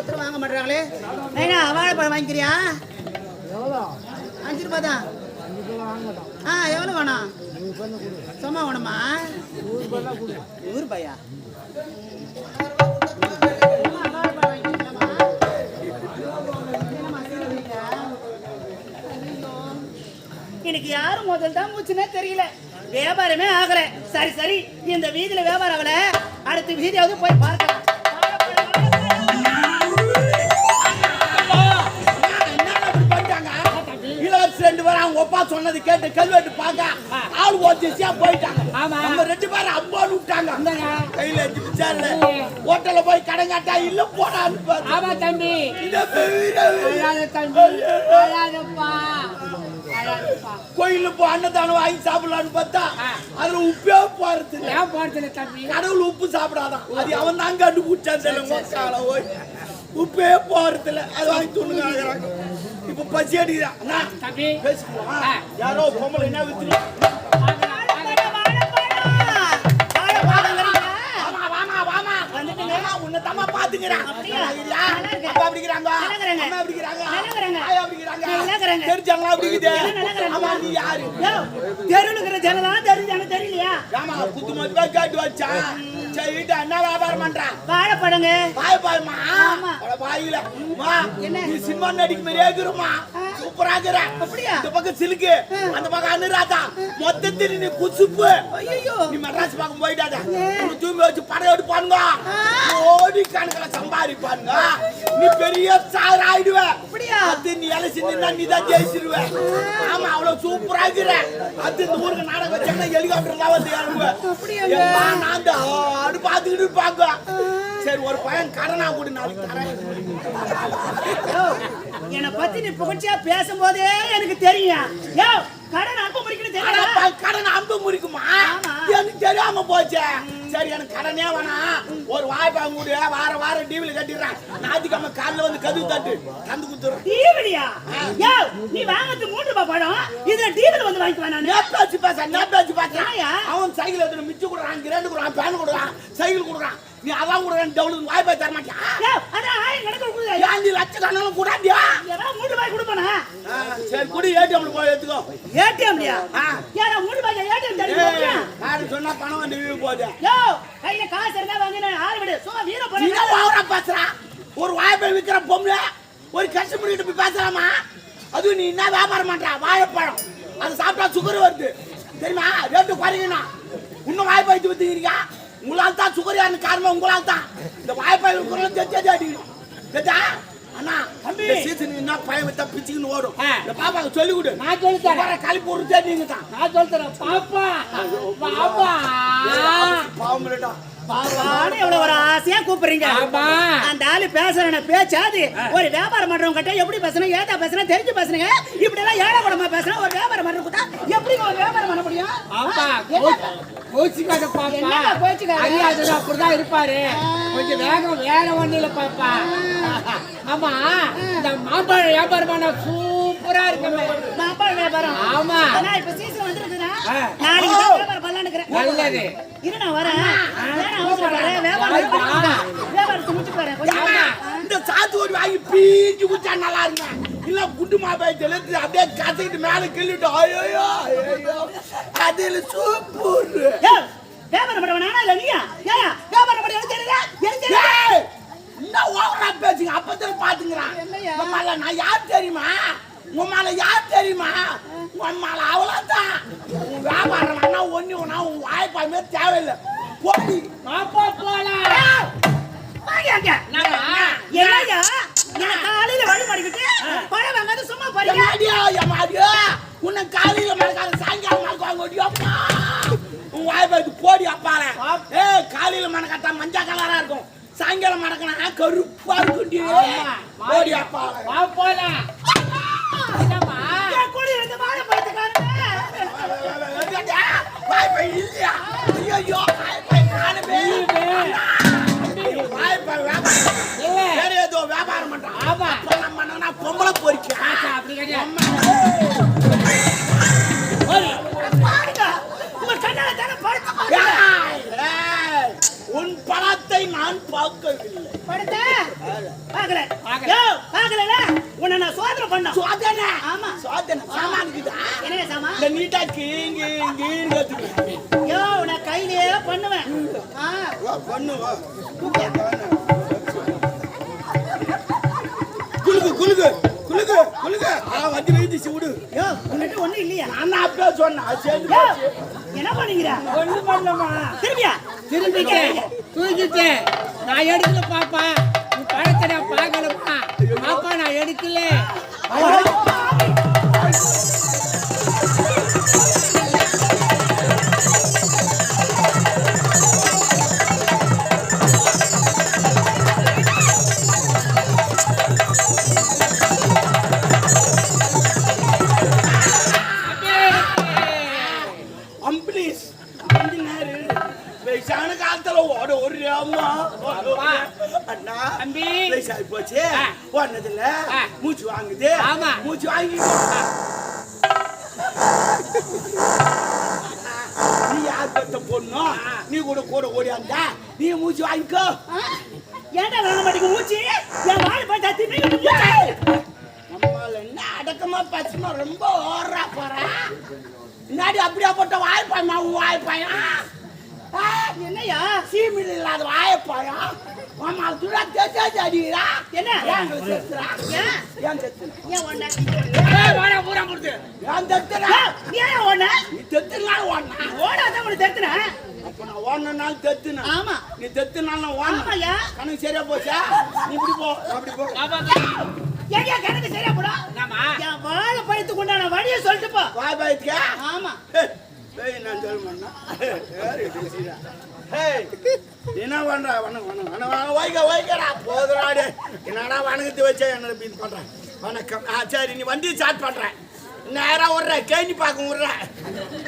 ஒருத்தர் வாங்க மாட்டாங்களே. நைனா வாழைப்பழம் வாங்கிக்கிறியா? 5 ரூபாய் தான். எவ்வளோ வேணும்? சும்மா வேணுமா? 100 ரூபாயா? எனக்கு யாரும் முதல் தான் மூச்சுனே தெரியல. வியாபாரமே ஆகல. சரி சரி, இந்த வீதியில வியாபாரம் ஆகல, அடுத்த வீதியாவது போய் பார்க்கலாம். ரெண்டு பேரும் அவங்க ஒப்பா சொன்னது கேட்டு கல்வெட்டு பார்க்க ஆள் ஓட்டியா போயிட்டாங்க. நம்ம 2 பேரும் அம்பான்னு விட்டாங்க. கையில எடுத்துச்சால ஹோட்டல்ல போய் கடை காட்டா இல்ல போடான்னு. ஆமா தம்பி, கோயில போ அன்னதானம் வாங்கி சாப்பிடலான்னு பார்த்தா அதுல உப்பே போறது. ஏன் போறது தம்பி? கடவுள் உப்பு சாப்பிடாதான். அது அவன் தான் கண்டுபிடிச்சான். உப்பே போறது இல்ல, அது வாங்கி துணுங்க. இப்ப பசி அடிக்குதான் தம்பி. பேசுவோம். யாரோ பொம்பளை என்ன வித்து உன்னை தம்மா பாத்துக்கிறேன். தெரிஞ்சாங்களா? அப்படி யாரு தெருளுக்கிற ஜனதான் தெரிஞ்சாங்க தெரியலையா? ஆமா, குத்து மதிப்பா காட்டு வச்சா. சரி, என்ன வியாபாரம் பண்றான்? வாழைப்பழங்க. வாழைப்பழமா? வாயில என்ன சினிமா நடிக்க மாதிரியே இருக்கிறோமா? சூப்பரா இருக்கிற. அப்படியா? இந்த பக்கம் சிலுக்கு, அந்த பக்கம் அனுராதா, மொத்தத்தில் நீ குசுப்பு. நீ மெட்ராஸ் பக்கம் போயிட்டாத. தூமி வச்சு படம் எடுப்பானுங்க, கோடி கணக்கில் சம்பாதிப்பானுங்க. நீ பெரிய சார் ஆயிடுவ. அது நீ எல்லாம் சின்ன நீ தான் ஜெயிச்சிருவ. ஆமா, அவ்வளவு சூப்பரா இருக்கிற. அது இந்த ஊருக்கு நாடகம் வச்சாங்கன்னா ஹெலிகாப்டர்லாம் வந்து இறங்குவேன். நான் தான் பாத்துக்கிட்டு இருப்பாங்க. சரி, ஒரு பையன் கடனா கூட நாளைக்கு தரேன். என்னை பத்தி நீ புகழ்ச்சியா பேசும்போதே எனக்கு தெரியும். கடன் அம்பு முறிக்கணும் தெரியும். கடன் அம்பு முறிக்குமா? எனக்கு தெரியாம போச்சு. சரி, எனக்கு கடனே வேணாம். ஒரு வாய்ப்பாங்க கூட வாரம் டிவில கட்டிடுறேன். ஞாயிற்றுக்கிழமை காலைல வந்து கதவு தட்டு தந்து குடுத்துறேன். டிவிலியா? நீ வாங்கறது 3 ரூபாய் படம், இதுல டிவில வந்து வாங்கிக்குவேன். நான் நேப்பாச்சு பேசுறேன். அவன் சைக்கிள் எடுத்து மிச்சு கொடுறான், கிரேண்டு கொடுறான், பேன் கொடுறான், சைக்கிள் கொடுறான். நீ அதான் கூட டவுலுக்கு வாய்ப்பாய் தர மாட்டியா? நீ லட்சக்கணக்கில் கூடாண்டியா? 3 ரூபாய் கொடுப்பானா? சரி, குடி. ஏடிஎம்ல போய் எடுத்துக்கோ. ஏடிஎம்லையா? 3 ரூபாய் ஏடிஎம் தருவீங்க. நான் சொன்னா பணம் வந்து போகுது. கையில காசு இருந்தா வாங்கினா ஆறு விடு. சும்மா வீர போறா பேசுறா. ஒரு வாய்ப்பை விற்கிற பொம்பளை ஒரு கஸ்டமர் கிட்ட போய் பேசலாமா? அதுவும் நீ என்ன வியாபாரம் பண்றா? வாழைப்பழம். அது சாப்பிட்டா சுகர் வருது தெரியுமா? ரேட்டு குறையணும். இன்னும் வாய்ப்பை வித்துக்கிறீங்க. உங்களால் தான் சுகர் யாருன்னு காரணம் உங்களால் தான். இந்த வாய்ப்பை தெரிஞ்சு அடிக்கணும். கேட்டா அண்ணா தம்பி, சீசன் என்ன பையன் வித்தா பிச்சுக்குன்னு ஓடும். இந்த பாப்பாக்கு சொல்லி கொடு. நான் சொல்லி தரேன். களி போடுறதே நீங்க தான். நான் சொல்லி தரேன். பாப்பா பாப்பா பாவம்லடா. பாவானே எவ்வளவு ஒரு ஆசையா கூப்பிடுறீங்க. அந்த ஆளு பேசுறன பேச்சாது ஒரு வியாபாரம் பண்றவங்க கிட்ட எப்படி பேசணும், ஏதா பேசணும் தெரிஞ்சு பேசுறீங்க. இப்படி எல்லாம் ஏழை குடமா பேசணும். ஒரு வியாபாரம் பண்றவங்க எப்படி ஒரு வியாபாரம் பண்ண முடியும்? கோச்சிக்காத பாப்பா. என்ன கோச்சிக்காத? அறியாதது அப்படிதான் இருப்பாரு. கொஞ்சம் வேகம் வேற ஒண்ணு இல்ல பாப்பா. ஆமா, இந்த மாம்பழ வியாபாரம் பண்ண சூப்பரா இருக்கு. மாம்பழ வியாபாரம்? ஆமா. ஆனா இப்ப சீசன் வந்துருக்குடா. நாளைக்கு வியாபாரம் பண்ணலாம்னு இருக்கேன். நல்லது. இரு நான் வரேன். வியாபாரத்தை முடிச்சு வரேன். இந்த சாத்து ஒரு வாங்கி பீச்சு குடிச்சா நல்லா இருக்கும். இல்ல குண்டு மாபாய் தெளித்து அப்படியே கசக்கிட்டு மேல கிள்ளிட்டு ஐயோ அதுல சூப்பர். வியாபாரம் பண்ணவனா இல்ல நீயா? வியாபாரம் பண்ண எனக்கு தெரியல. என்ன ஓவரா பேசுங்க? அப்பதான் பாத்துக்கிறான். உம்மால நான் யார் தெரியுமா? உம்மால யார் தெரியுமா? உம்மால அவ்வளவுதான். வியாபாரம் பண்ணா ஒண்ணு ஒண்ணா உன் வாய்ப்பாமே தேவையில்லை. போடி பாப்பா போலாம். வாங்க என்னையா நான் காலையில வழி மாடிக்கிட்டு பழம் வாங்காத சும்மா போறீங்க. மாடியா உன்னை காலையில மறக்காத சாயங்காலம் மறக்குவாங்க. ஓடியாப்பா உன் வாய்ப்பாக்கு போடி அப்பால. காலையில மறக்காட்டா மஞ்சா கலரா இருக்கும், சாயங்காலம் மறக்கனா கருப்பா இருக்கும். ஓடி அப்பால வா போலாம். கூடி வந்து வாழ பழத்துக்காரங்க வாய்ப்பை இல்லையா? ஐயோ வாய்ப்பை காணுமே. வாய்ப்பை வியாபாரம் வேற ஏதோ வியாபாரம் பண்றான். ஆமா, நம்ம பண்ணா பொம்பளை பொறிக்க அப்படி கிடையாது. உன் பணத்தை நான் பார்க்கவில்லை. பாக்கல யோ பாக்கலல உன்னை நான் சோதனை பண்ண சோதனை ஆமா சோதனை சாமானுக்குதா என்ன சாமா இந்த நீட்டா கீங்க கத்துக்கு யோ நான் கையிலே பண்ணுவேன் பண்ணுவா குலுகு குலுகு குலுகு குலுகு வந்து வைத்து விடு யோ உன்கிட்ட ஒண்ணு இல்லையா நான் அப்படியே சொன்னேன் சேர்ந்து என்ன பண்ணீங்க ஒண்ணு பண்ணலமா திரும்பிக்க தூக்கிட்டு நான் எடுக்கல பாப்பா நீ பழத்தை நான் பார்க்கலப்பா பாப்பா நான் எடுக்கல போச்சு போனதுல மூச்சு வாங்குது மூச்சு வாங்கி நீ யார் பெத்த பொண்ணு நீ கூட கூட ஓடியாந்தா நீ மூச்சு வாங்கிக்கோ ஏன்டா வர மாட்டேங்க மூச்சு என் வாய் பார்த்தா திமிங்க நம்மள என்ன அடக்கமா பச்சமா ரொம்ப ஓடுறா போறா முன்னாடி அப்படியே போட்ட வாய்ப்பாய் உன் வாய்ப்பாயா என்னையா சீமில் இல்லாத வாயப்பாயா மாமா துடா தேஜாடிடா என்ன ஏன் செத்துறா ஏன் செத்துறா ஏன் ஓடுன ஏய் வாடா பூரா புடிச்சு ஏன் செத்துறா ஏன் ஓடுன நீ செத்துறா ஓடுன ஓடாத உன செத்துறா அப்ப நான் ஓடுனனால செத்துனா ஆமா நீ செத்துனால ஓடுன ஆமாயா கணக்கு சரியா போச்சா நீ இப்படி போ அப்படி போ ஏங்க கணக்கு சரியா போடா ஆமா நான் வாழ பைத்து கொண்டான வழியை சொல்லிட்டு போ வாய் பைத்துக்க ஆமா ஏய் நான் சொல்றேன்னா ஏய் என்ன பண்ற வைக்கடா போதுறாடே என்னடா வணக்கத்தை வச்சா என்ன பீட் பண்றேன் வணக்கம் சரி நீ வண்டி ஸ்டார்ட் பண்றேன் நேரா விடுற கேணி பார்க்க விடுறேன்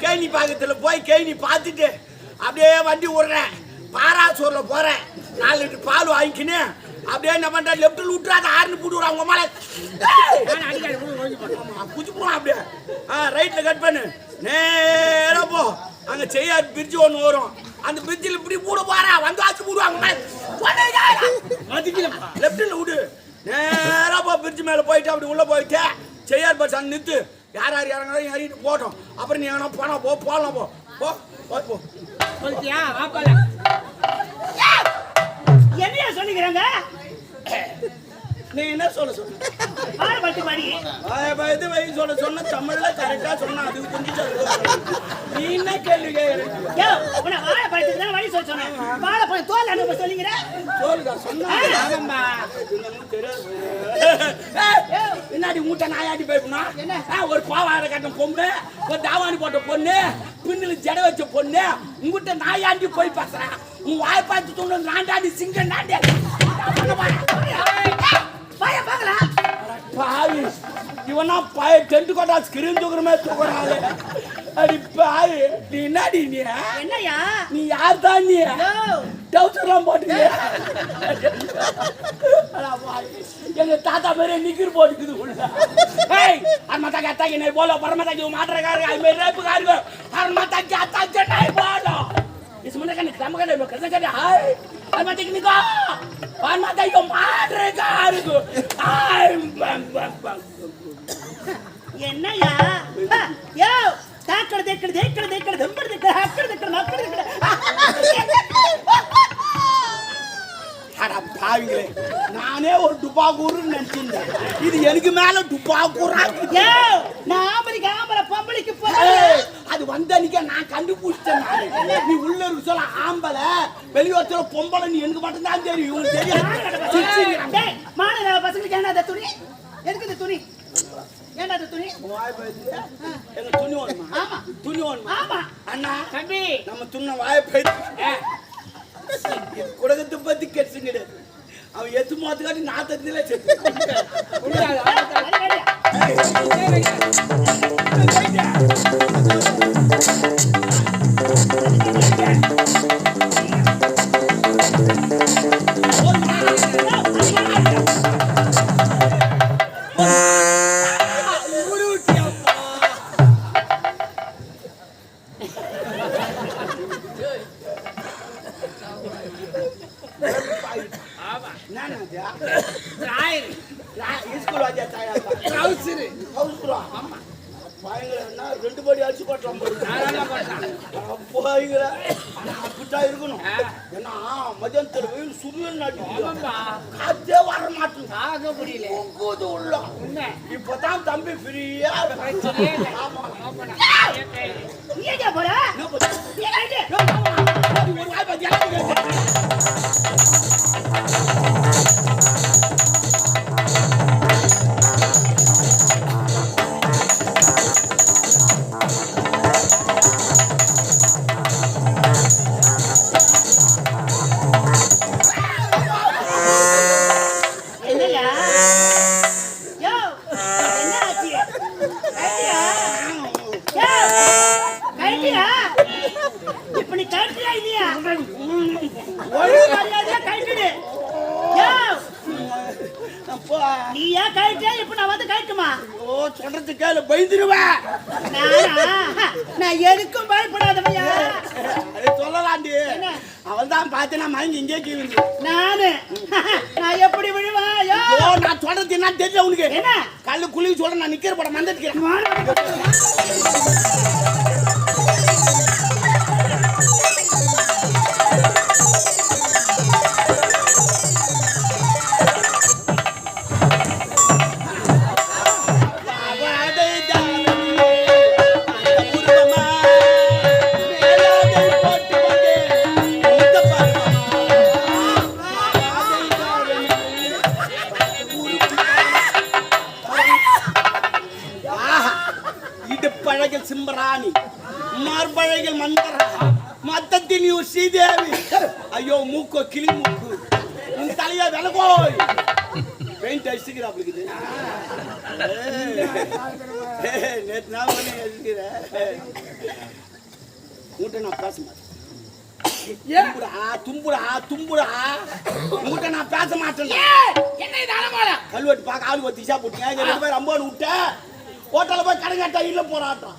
கேணி பாக்கத்துல போய் கேணி பார்த்துட்டு அப்படியே வண்டி விடுறேன் பாராசூர்ல போறேன் 4 லிட்டர் பால் வாங்கிக்கின்னு அப்படியே என்ன பண்ற லெப்ட்ல விட்டுறாத ஆறுன்னு போட்டு உங்க மேல குச்சி போவான் அப்படியே ரைட்ல கட் பண்ணு நேரா போ அங்க செய்யார் பிரிட்ஜ் ஒன்று வரும் அந்த பிரிட்ஜில் இப்படி மூட போறா வந்து ஆச்சு மூடுவாங்க லெப்ட்ல விடு நேரா போ பிரிட்ஜ் மேல போயிட்டு அப்படி உள்ள போயிட்டு செய்யார் பஸ் அங்க நிறுத்து யார் யார் இறங்குறோம் இறங்கிட்டு போட்டோம் அப்புறம் நீ எங்கன்னா போனா போகலாம் போ போ போ சொல்லிட்டியா என்னையா சொல்லிக்கிறாங்க நீ என்ன சொல்ல சொன்ன தமிழ்ல கரெக்டா சொன்ன அது கொஞ்சம் நீ என்ன கேள்வி பின்னாடி மூட்டை நாயாட்டி போய்ப்புனா ஒரு கோவார கட்ட பொண்ணு ஒரு தாவாணி போட்ட பொண்ணு பின்னில ஜட வச்ச பொண்ணு உங்ககிட்ட நாயாண்டி போய் பேசுறேன் உன் வாய் பார்த்து தோணு நாண்டாண்டி சிங்க நாண்டி பாவி இவனா பாய டென்ட் கோட்டா ஸ்கிரீன் தூக்குறமே தூக்குறாங்க அடி பாவி நீ என்னடி நீ என்னையா நீ யார் தான் நீ டவுசர்லாம் போட்டுக்கிய எங்க தாத்தா பேரே நிக்கிற போட்டுக்குது உள்ள ஏய் அர்மதா கத்தா கே போலோ பரமதா கே மாட்ற கார் ஐ மே ரேப் கார் அர்மதா கே அத்தா கே नहीं बोलो इसमें का काम कर लो कर कर हाय अरमदा के निको अरमदा यो माट्ற கார் आई என்னையா யோ தாக்கட தேக்கட தம்பட தேக்கட ஹக்கட மக்கட அட பாவிங்களே நானே ஒரு டுபாகூர்னு நினைச்சிருந்தேன் இது எனக்கு மேல டுபாகூரா யோ நான் ஆம்பளை பொம்பளைக்கு போறேன் அது வந்தனிக்க நான் கண்டுபிடிச்சேன் நீ உள்ள இருக்கு சொல்ல ஆம்பளை வெளியோத்துல பொம்பளை நீ எனக்கு மட்டும் தான் தெரியும் உங்களுக்கு தெரியாது டேய் மானே பசங்களுக்கு என்ன துணி எதுக்கு இந்த துணி ஏன்டா இந்த துணி வாய் பைத்து எங்க துணி ஓடுமா ஆமா துணி ஓடுமா ஆமா அண்ணா தம்பி நம்ம துண்ண வாய் பைத்து குடகத்து பத்தி கெட்சுங்கடு அவன் எத்து மாத்துக்காட்டி நாத்தத்திலே செத்து ராயர் ஸ்கூல் வாத்தியா தாயா ட்ரவுசர் ட்ரவுசரா ஆமா பாயங்களா ரெண்டு படி அடிச்சு போட்டோம் போய்ங்களா அப்படிட்டா இருக்கணும் ஏன்னா மதியானத்துல வெயில் சுரியல் நாட்டு காத்தே வர மாட்டேன் ஆக முடியல போது உள்ள இப்பதான் தம்பி ஃப்ரீயா நீங்க போற ஒரு வாய் பத்தி நீயா கைட்டே இப்ப நான் வந்து கைட்டுமா ஓ சொல்றது கேளு பயந்துருவேன் நான் எதுக்கும் பயப்படாதவையா அது சொல்லலாண்டி அவள் தான் பார்த்து நான் மயங்கி இங்கே கீழ்ந்து நான் எப்படி விழுவேன் நான் சொல்றது என்ன தெரியல உனக்கு என்ன கல்லு குழி சொல்ற நான் நிக்கிற படம் வந்துருக்கிறேன் சிம்பராணி மார்பழகில் மந்தரா மத்தத்தில் நீ ஸ்ரீதேவி ஐயோ மூக்கோ கிளி மூக்கு உன் தலையா விலகோய் பெயிண்ட் அடிச்சுக்கிறா அப்படிங்குது நேற்று நான் பண்ணி அடிச்சுக்கிறேன் உங்கள்கிட்ட நான் பேச மாட்டேன் தும்புடா உங்கள்கிட்ட நான் பேச மாட்டேன் என்ன கல்வெட்டு பார்க்க ஆளு பத்தி திசா போட்டீங்க 2 பேர் அம்பானு விட்டேன் ஹோட்டலில் போய் கடைக்காட்டா இல்லை போராட்டம்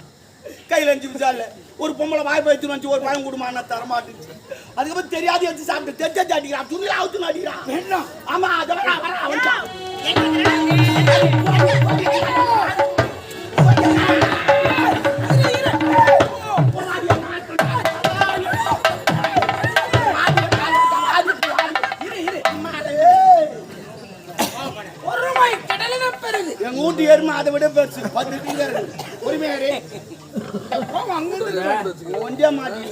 கையில் 5 நிமிஷம் இல்லை ஒரு பொம்பளை வாய் போய்த்து வந்து ஒரு பழம் கொடுமா தரமாட்டுச்சு அதுக்கப்புறம் தெரியாது எடுத்து சாப்பிட்டு தெரிஞ்சு அடிக்கிறான் துணியில் அவுத்துன்னு அடிக்கிறான் ஆமா அதெல்லாம் வர அவன் எங்க ஊட்டி ஏறுமா அதை விட பெருசு 10 டீலர் உரிமையாரு கொஞ்சம் மாட்டி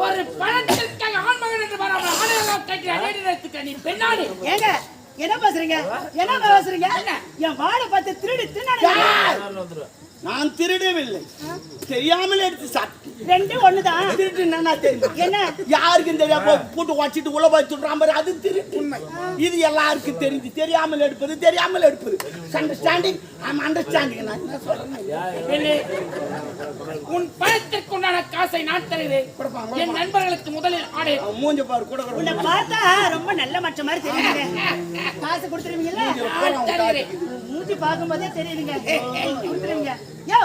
ஒரு பணத்திற்காக ஆண்மகன் என்று வராமல் ஆணையெல்லாம் கட்டி அடையிறதுக்கு நீ பெண்ணாடு ஏங்க என்ன பேசுறீங்க என் வாழை பார்த்து திருடு நான் திருடவில்லை தெரியாமல் எடுத்து சாப்பிட்டு 2 ஒண்ணுதான் திருட்டு என்ன தெரியும் என்ன யாருக்கும் தெரியாம போட்டு வச்சிட்டு உள்ள போய் துடுறான் பாரு அது திருட்டு இது எல்லாருக்கும் தெரிஞ்சு தெரியாமல் எடுப்பது அண்டர்ஸ்டாண்டிங் ஐம் அண்டர்ஸ்டாண்டிங் நான் என்ன சொல்றேன் உன் பணத்திற்கு உண்டான காசை நான் தருகிறேன் என் நண்பர்களுக்கு முதலில் ஆடை மூஞ்ச பாரு கூட உன்னை பார்த்தா ரொம்ப நல்ல மச்ச மாதிரி தெரியுங்க காசு கொடுத்துருவீங்கல்ல மூஞ்சி பார்க்கும்போதே தெரியுதுங்க கொடுத்துருவீங்க யோ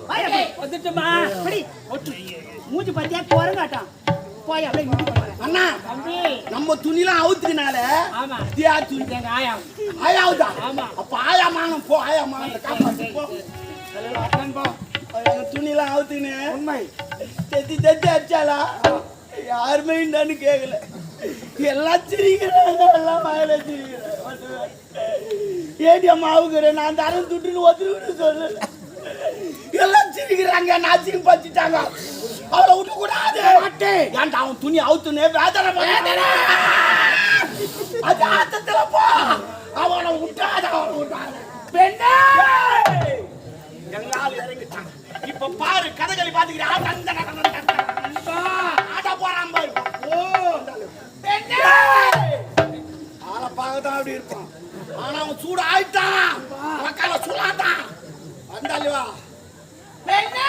வாயா வந்துட்டுமா படி மூஞ்சி பார்த்தியா குரங்காட்டான் போய் அப்படியே அண்ணா நம்ம துணிலாம் அவுத்துனால ஆமா தியா துணி எங்க ஆயாவுதா ஆமா அப்ப ஆயாமானம் போ ஆயாமானம் காப்பாத்து போ போ துணிலாம் அவுத்துனே உண்மை தெத்தி அடிச்சாலா யாருமே இந்தான்னு கேட்கல எல்லாம் சிரிக்கிறாங்க எல்லாம் வாயில சிரிக்கிறாங்க ஏடிஎம் ஆகுகிறேன் நான் தரம் துட்டுன்னு ஒத்துருன்னு சொல்லு எல்லாம் சிரிக்கிறாங்க நாச்சிக்கு பச்சிட்டாங்க அவளை விட்டு கூடாது ஏன்டா அவன் துணி அவுத்துனே வேதனை அது ஆத்தத்துல போ அவனை விட்டாத பெண்ணே எல்லாரும் இறங்கிட்டாங்க இப்ப பாரு கதகளி பாத்துக்கிறேன் ஆட்டா போறான் பாரு பெண்ணே ஆளை பார்க்கத்தான் அப்படி இருப்பான் ஆனா அவன் சூடு ஆயிட்டான் மக்களை சூடாட்டான் வந்தாலிவா பெண்ணே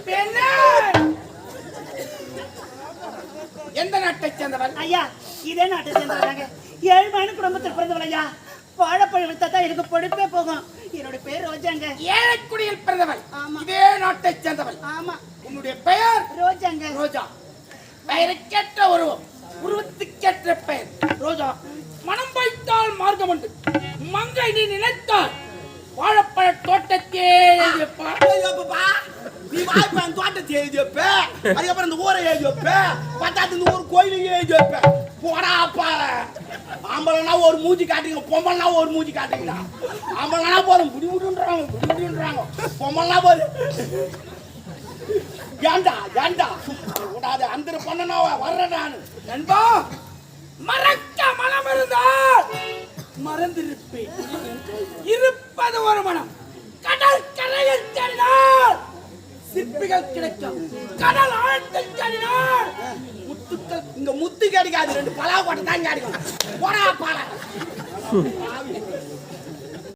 பெண்ணே நாட்டை சேர்ந்தவள்? ஐயா இதே நாட்டை சேர்ந்தவங்க. ஏழ்மையான குடும்பத்தில் பிறந்தவள் ஐயா. வாழைப்பழம் வித்தா தான் எனக்கு பொடுப்பே போகும். என்னோட பேர் ரோஜாங்க. ஏழைக்குடியில் பிறந்தவள். ஆமா. இதே நாட்டை சேர்ந்தவள். ஆமா. உன்னுடைய பெயர்? ரோஜாங்க. ரோஜா. பெயருக்கேற்ற உருவம், உருவத்துக்கேற்ற பெயர் ரோஜா. மனம் வைத்தால் மார்க்கம் உண்டு. மங்கை நீ நினைத்தால் வாழைப்பழ தோட்டத்தே எழுதியப்பா. நீ வாழைப்பழம் தோட்டத்தை எழுதி வைப்ப, அதுக்கப்புறம் இந்த ஊரை எழுதி வைப்ப, பத்தாத்து இந்த ஊர் கோயிலையும் எழுதி வைப்ப. போடாப்பா. ஆம்பளைனா ஒரு மூஞ்சி காட்டுங்க, பொம்பளைனா ஒரு மூஞ்சி காட்டுங்கடா. ஆம்பளைனா போதும் புடி புடின்றாங்க, பொம்பளைனா போது ஏண்டா ஏண்டா கூடாது. அந்த பண்ணனா வர்றேன் நான். நண்பா, மறக்க மனம் இருந்தால் மறந்திருப்பேன். இருப்பது ஒரு மனம். கடல் கரையில் தேடினால் சிற்பிகள் கிடைக்கும். கடல் ஆழத்தில் தேடினால் முத்துக்கள். இங்க முத்து கிடைக்காது, 2 பலா கொட்டை தான் கிடைக்கும். போடா பால.